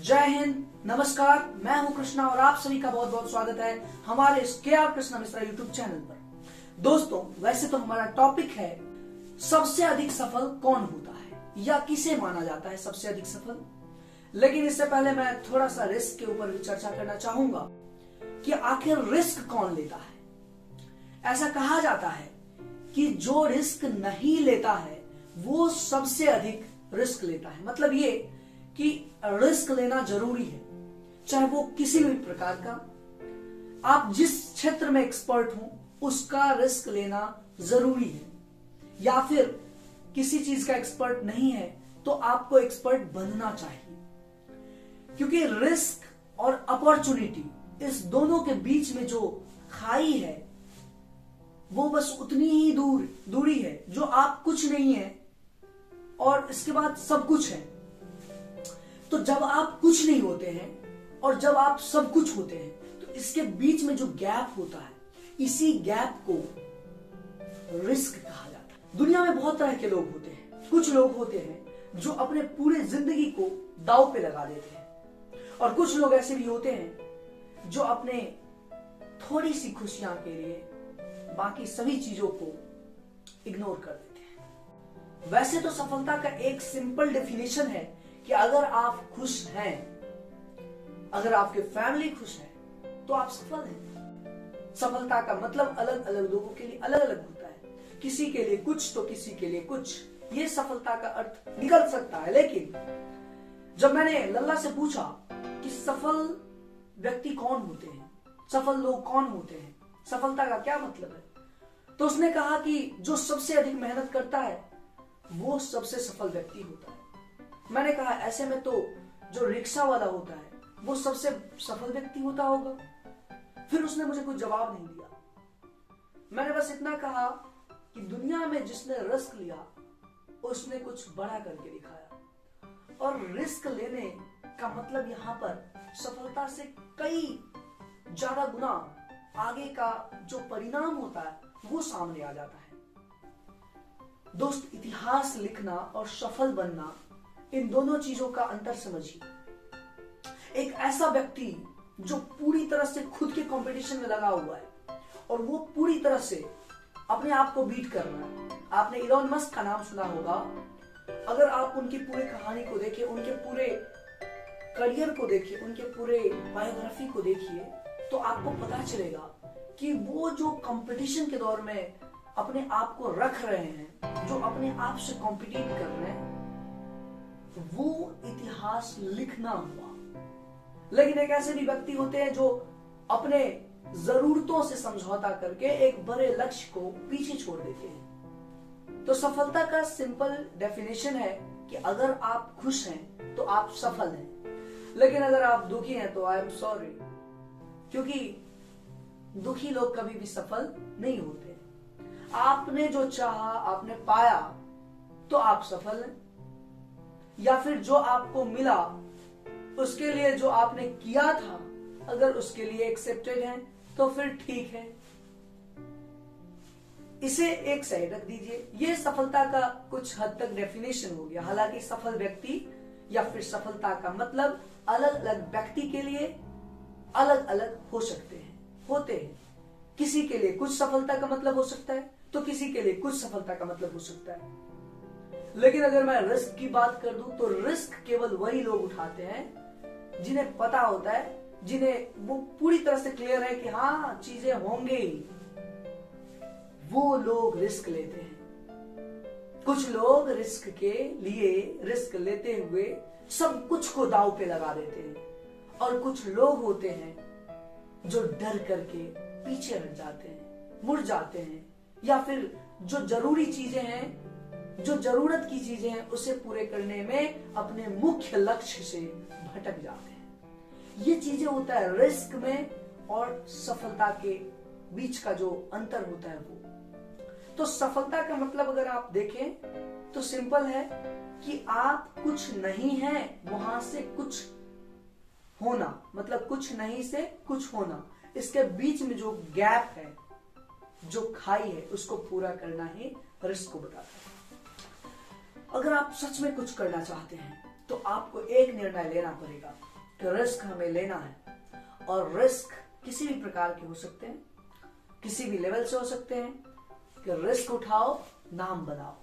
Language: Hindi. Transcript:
जय हिंद, नमस्कार। मैं हूं कृष्णा और आप सभी का बहुत बहुत स्वागत है हमारे इस KR. Krishna Mishra YouTube channel पर। दोस्तों, वैसे तो हमारा टॉपिक है सबसे अधिक सफल कौन होता है या किसे माना जाता है सबसे अधिक सफल। लेकिन इससे पहले मैं थोड़ा सा रिस्क के ऊपर भी चर्चा करना चाहूंगा कि आखिर रिस्क कौन लेता है। ऐसा कहा जाता है कि जो रिस्क नहीं लेता है वो सबसे अधिक रिस्क लेता है। मतलब ये कि रिस्क लेना जरूरी है, चाहे वो किसी भी प्रकार का, आप जिस क्षेत्र में एक्सपर्ट हो उसका रिस्क लेना जरूरी है। या फिर किसी चीज का एक्सपर्ट नहीं है तो आपको एक्सपर्ट बनना चाहिए, क्योंकि रिस्क और अपॉर्चुनिटी इस दोनों के बीच में जो खाई है वो बस उतनी ही दूरी है जो आप कुछ नहीं है और इसके बाद सब कुछ है। तो जब आप कुछ नहीं होते हैं और जब आप सब कुछ होते हैं तो इसके बीच में जो गैप होता है, इसी गैप को रिस्क कहा जाता है। दुनिया में बहुत तरह के लोग होते हैं। कुछ लोग होते हैं जो अपने पूरे जिंदगी को दांव पे लगा देते हैं और कुछ लोग ऐसे भी होते हैं जो अपने थोड़ी सी खुशियां के लिए बाकी सभी चीजों को इग्नोर कर देते हैं। वैसे तो सफलता का एक सिंपल डेफिनेशन है कि अगर आप खुश हैं, अगर आपके फैमिली खुश है तो आप सफल हैं। सफलता का मतलब अलग अलग लोगों के लिए अलग अलग होता है। किसी के लिए कुछ तो किसी के लिए कुछ, ये सफलता का अर्थ निकल सकता है। लेकिन जब मैंने लल्ला से पूछा कि सफल व्यक्ति कौन होते हैं, सफल लोग कौन होते हैं, सफलता का क्या मतलब है, तो उसने कहा कि जो सबसे अधिक मेहनत करता है वो सबसे सफल व्यक्ति होता है। मैंने कहा ऐसे में तो जो रिक्शा वाला होता है वो सबसे सफल व्यक्ति होता होगा। फिर उसने मुझे कुछ जवाब नहीं दिया। मैंने बस इतना कहा कि दुनिया में जिसने रिस्क लिया उसने कुछ बड़ा करके दिखाया, और रिस्क लेने का मतलब यहाँ पर सफलता से कई ज्यादा गुना आगे का जो परिणाम होता है वो सामने आ जाता है। दोस्त, इतिहास लिखना और सफल बनना, इन दोनों चीजों का अंतर समझिए। एक ऐसा व्यक्ति जो पूरी तरह से खुद के कंपटीशन में लगा हुआ है और वो पूरी तरह से अपने आप को बीट कर रहा है। आपने इलॉन मस्क का नाम सुना होगा। अगर आप उनकी पूरी कहानी को देखिए, उनके पूरे करियर को देखिए, उनके पूरे बायोग्राफी को देखिए, तो आपको पता चलेगा कि वो जो कंपटीशन के दौर में अपने आप को रख रहे हैं, जो अपने आप से कॉम्पिटिट कर रहे हैं, वो इतिहास लिखना हुआ। लेकिन एक ऐसे भी व्यक्ति होते हैं जो अपने जरूरतों से समझौता करके एक बड़े लक्ष्य को पीछे छोड़ देते हैं। तो सफलता का सिंपल डेफिनेशन है कि अगर आप खुश हैं तो आप सफल हैं। लेकिन अगर आप दुखी हैं तो आई एम सॉरी, क्योंकि दुखी लोग कभी भी सफल नहीं होते। आपने जो चाहा, आपने पाया तो आप सफल हैं, या फिर जो आपको मिला उसके लिए जो आपने किया था अगर उसके लिए एक्सेप्टेड है तो फिर ठीक है। इसे एक साइड रख दीजिए। ये सफलता का कुछ हद तक डेफिनेशन हो गया। हालांकि सफल व्यक्ति या फिर सफलता का मतलब अलग अलग व्यक्ति के लिए अलग अलग हो सकते हैं, होते हैं। किसी के लिए कुछ सफलता का मतलब हो सकता है तो किसी के लिए कुछ सफलता का मतलब हो सकता है। लेकिन अगर मैं रिस्क की बात कर दूं तो रिस्क केवल वही लोग उठाते हैं जिन्हें पता होता है, जिन्हें वो पूरी तरह से क्लियर है कि हाँ चीजें होंगे ही, वो लोग रिस्क लेते हैं। कुछ लोग रिस्क के लिए, रिस्क लेते हुए सब कुछ को दांव पे लगा देते हैं, और कुछ लोग होते हैं जो डर करके पीछे हट जाते हैं, मुड़ जाते हैं, या फिर जो जरूरी चीजें हैं, जो जरूरत की चीजें हैं उसे पूरे करने में अपने मुख्य लक्ष्य से भटक जाते हैं। ये चीजें होता है रिस्क में और सफलता के बीच का जो अंतर होता है वो। तो सफलता का मतलब अगर आप देखें तो सिंपल है कि आप कुछ नहीं है वहां से कुछ होना, मतलब कुछ नहीं से कुछ होना। इसके बीच में जो गैप है, जो खाई है, उसको पूरा करना ही रिस्क को बताता है। अगर आप सच में कुछ करना चाहते हैं तो आपको एक निर्णय लेना पड़ेगा कि रिस्क हमें लेना है, और रिस्क किसी भी प्रकार के हो सकते हैं, किसी भी लेवल से हो सकते हैं, कि रिस्क उठाओ, नाम बनाओ।